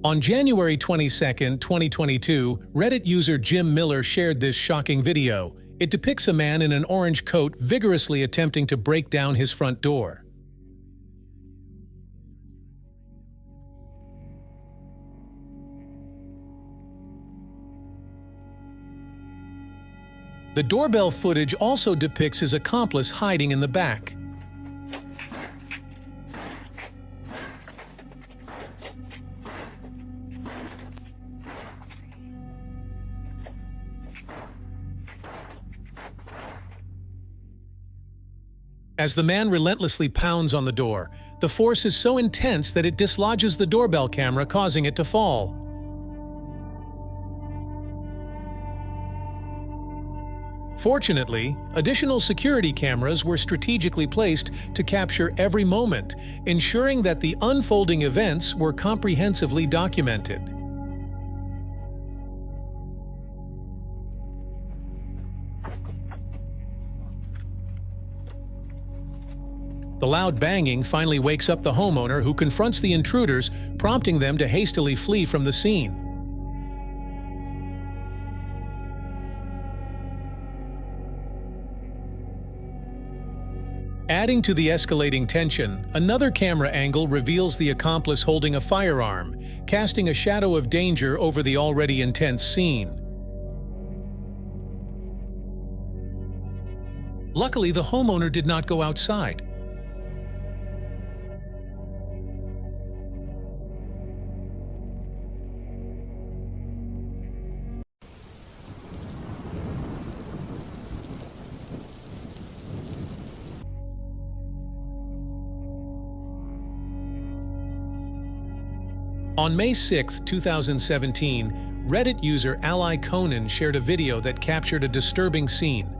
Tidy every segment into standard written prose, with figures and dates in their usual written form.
On January 22, 2022, Reddit user Jim Miller shared this shocking video. It depicts a man in an orange coat vigorously attempting to break down his front door. The doorbell footage also depicts his accomplice hiding in the back. As the man relentlessly pounds on the door, the force is so intense that it dislodges the doorbell camera, causing it to fall. Fortunately, additional security cameras were strategically placed to capture every moment, ensuring that the unfolding events were comprehensively documented. The loud banging finally wakes up the homeowner, who confronts the intruders, prompting them to hastily flee from the scene. Adding to the escalating tension, another camera angle reveals the accomplice holding a firearm, casting a shadow of danger over the already intense scene. Luckily, the homeowner did not go outside. On May 6, 2017, Reddit user Ally Conan shared a video that captured a disturbing scene.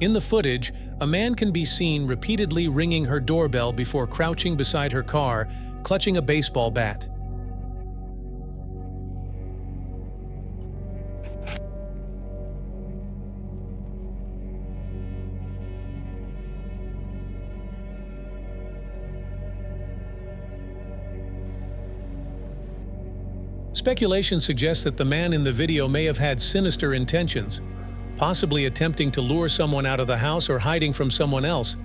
In the footage, a man can be seen repeatedly ringing her doorbell before crouching beside her car, clutching a baseball bat. Speculation suggests that the man in the video may have had sinister intentions, possibly attempting to lure someone out of the house or hiding from someone else,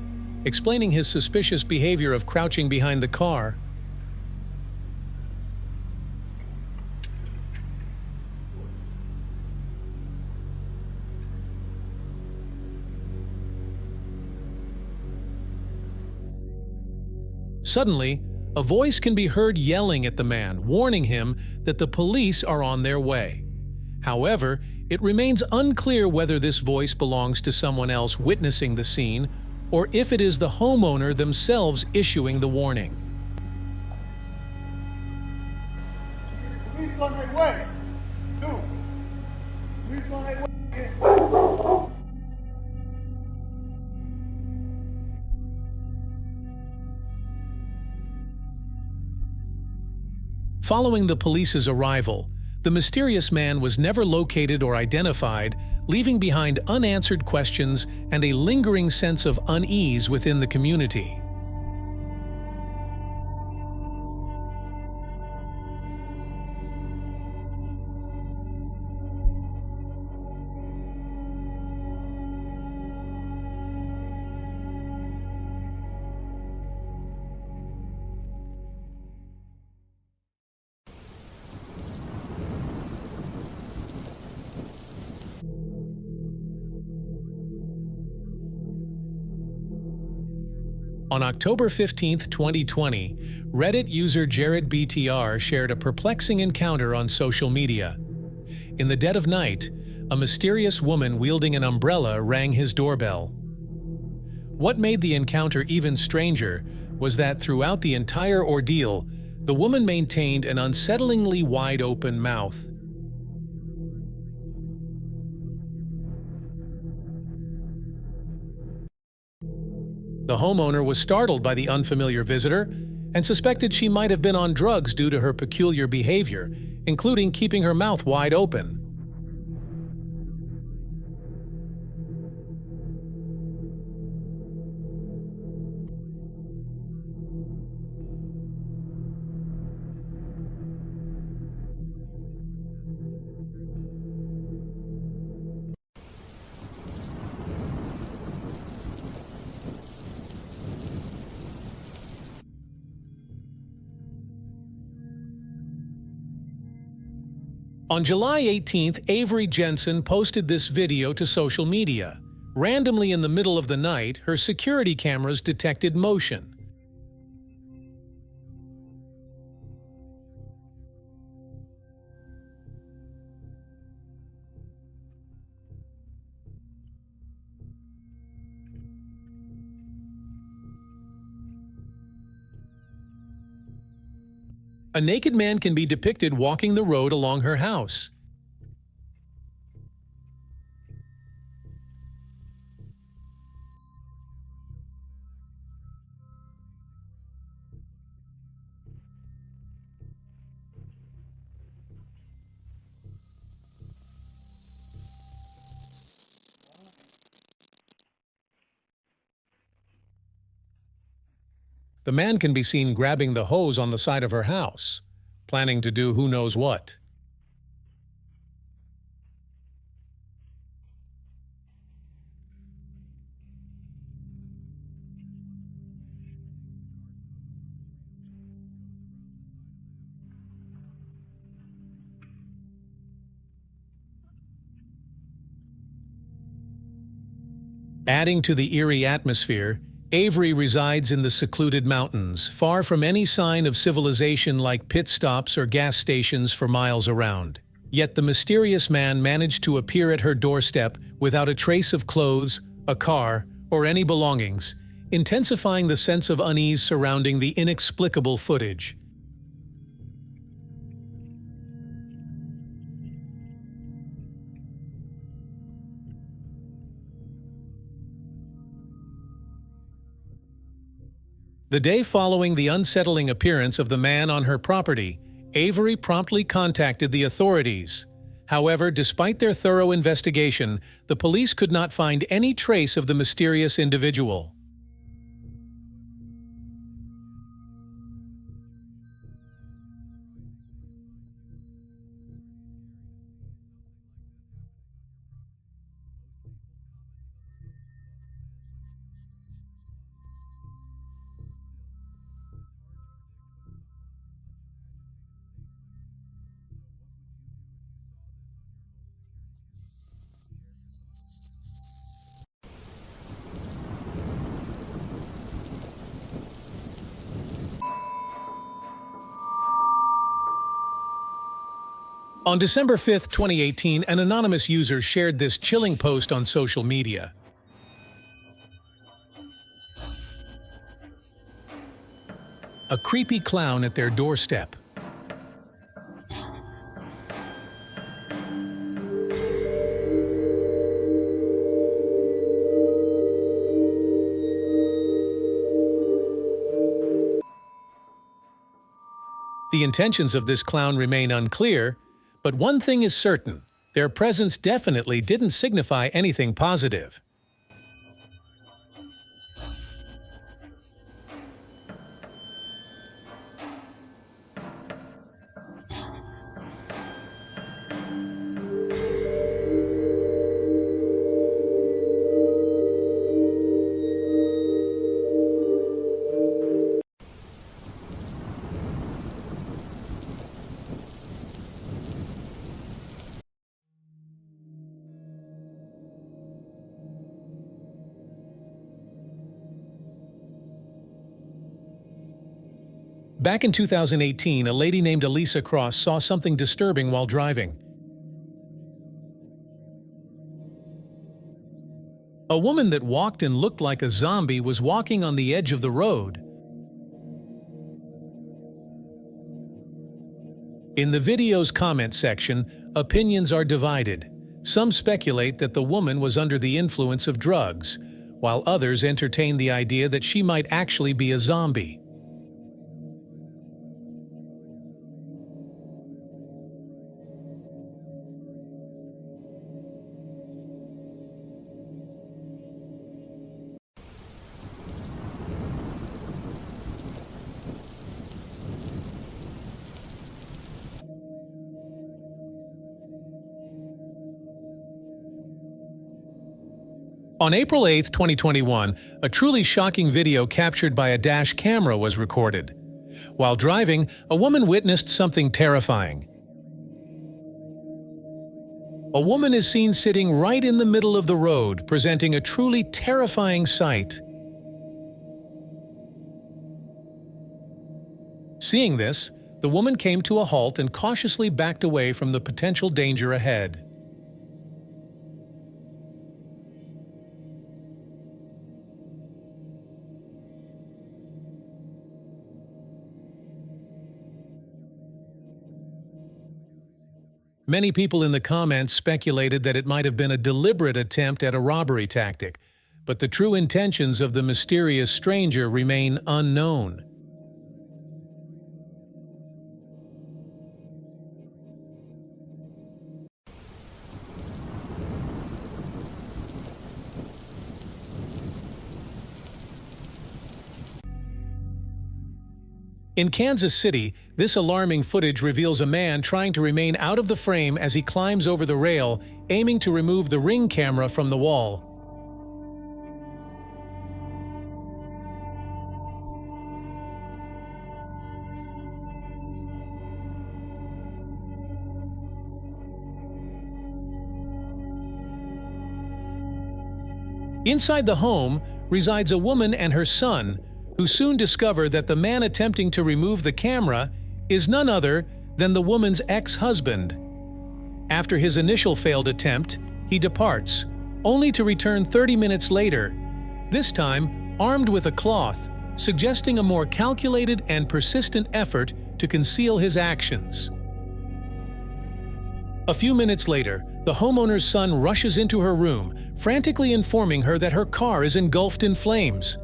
explaining his suspicious behavior of crouching behind the car. Suddenly, a voice can be heard yelling at the man, warning him that the police are on their way. However, it remains unclear whether this voice belongs to someone else witnessing the scene or if it is the homeowner themselves issuing the warning. Police on their way. Police on their way. Following the police's arrival, the mysterious man was never located or identified, leaving behind unanswered questions and a lingering sense of unease within the community. On October 15, 2020, Reddit user JaredBTR shared a perplexing encounter on social media. In the dead of night, a mysterious woman wielding an umbrella rang his doorbell. What made the encounter even stranger was that throughout the entire ordeal, the woman maintained an unsettlingly wide-open mouth. The homeowner was startled by the unfamiliar visitor and suspected she might have been on drugs due to her peculiar behavior, including keeping her mouth wide open. On July 18th, Avery Jensen posted this video to social media. Randomly in the middle of the night, her security cameras detected motion. A naked man can be depicted walking the road along her house. The man can be seen grabbing the hose on the side of her house, planning to do who knows what. Adding to the eerie atmosphere, Avery resides in the secluded mountains, far from any sign of civilization like pit stops or gas stations for miles around. Yet the mysterious man managed to appear at her doorstep without a trace of clothes, a car, or any belongings, intensifying the sense of unease surrounding the inexplicable footage. The day following the unsettling appearance of the man on her property, Avery promptly contacted the authorities. However, despite their thorough investigation, the police could not find any trace of the mysterious individual. On December 5, 2018, an anonymous user shared this chilling post on social media. A creepy clown at their doorstep. The intentions of this clown remain unclear, but one thing is certain: their presence definitely didn't signify anything positive. Back in 2018, a lady named Elisa Cross saw something disturbing while driving. A woman that walked and looked like a zombie was walking on the edge of the road. In the video's comment section, opinions are divided. Some speculate that the woman was under the influence of drugs, while others entertain the idea that she might actually be a zombie. On April 8, 2021, a truly shocking video captured by a dash camera was recorded. While driving, a woman witnessed something terrifying. A woman is seen sitting right in the middle of the road, presenting a truly terrifying sight. Seeing this, the woman came to a halt and cautiously backed away from the potential danger ahead. Many people in the comments speculated that it might have been a deliberate attempt at a robbery tactic, but the true intentions of the mysterious stranger remain unknown. In Kansas City, this alarming footage reveals a man trying to remain out of the frame as he climbs over the rail, aiming to remove the Ring camera from the wall. Inside the home resides a woman and her son, who soon discover that the man attempting to remove the camera is none other than the woman's ex-husband. After his initial failed attempt, he departs, only to return 30 minutes later, this time armed with a cloth, suggesting a more calculated and persistent effort to conceal his actions. A few minutes later, the homeowner's son rushes into her room, frantically informing her that her car is engulfed in flames.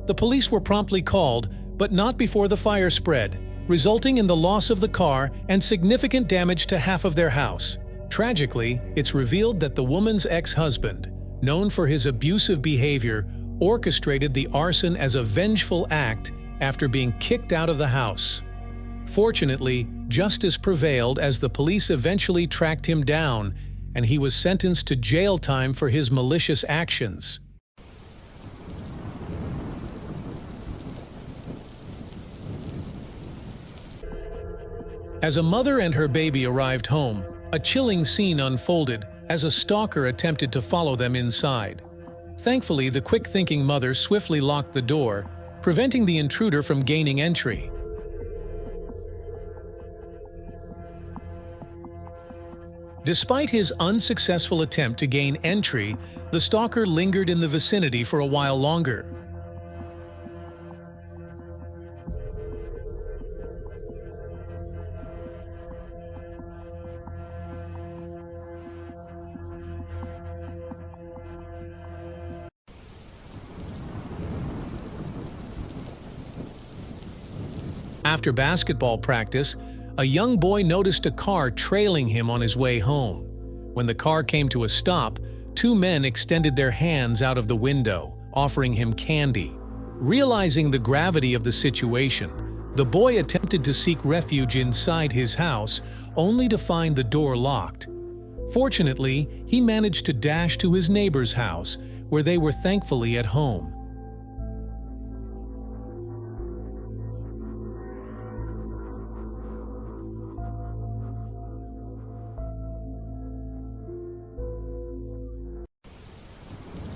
The police were promptly called, but not before the fire spread, resulting in the loss of the car and significant damage to half of their house. Tragically, it's revealed that the woman's ex-husband, known for his abusive behavior, orchestrated the arson as a vengeful act after being kicked out of the house. Fortunately, justice prevailed as the police eventually tracked him down, and he was sentenced to jail time for his malicious actions. As a mother and her baby arrived home, a chilling scene unfolded as a stalker attempted to follow them inside. Thankfully, the quick-thinking mother swiftly locked the door, preventing the intruder from gaining entry. Despite his unsuccessful attempt to gain entry, the stalker lingered in the vicinity for a while longer. After basketball practice, a young boy noticed a car trailing him on his way home. When the car came to a stop, two men extended their hands out of the window, offering him candy. Realizing the gravity of the situation, the boy attempted to seek refuge inside his house, only to find the door locked. Fortunately, he managed to dash to his neighbor's house, where they were thankfully at home.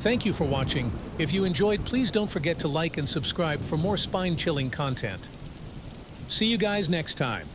Thank you for watching. If you enjoyed, please don't forget to like and subscribe for more spine-chilling content. See you guys next time.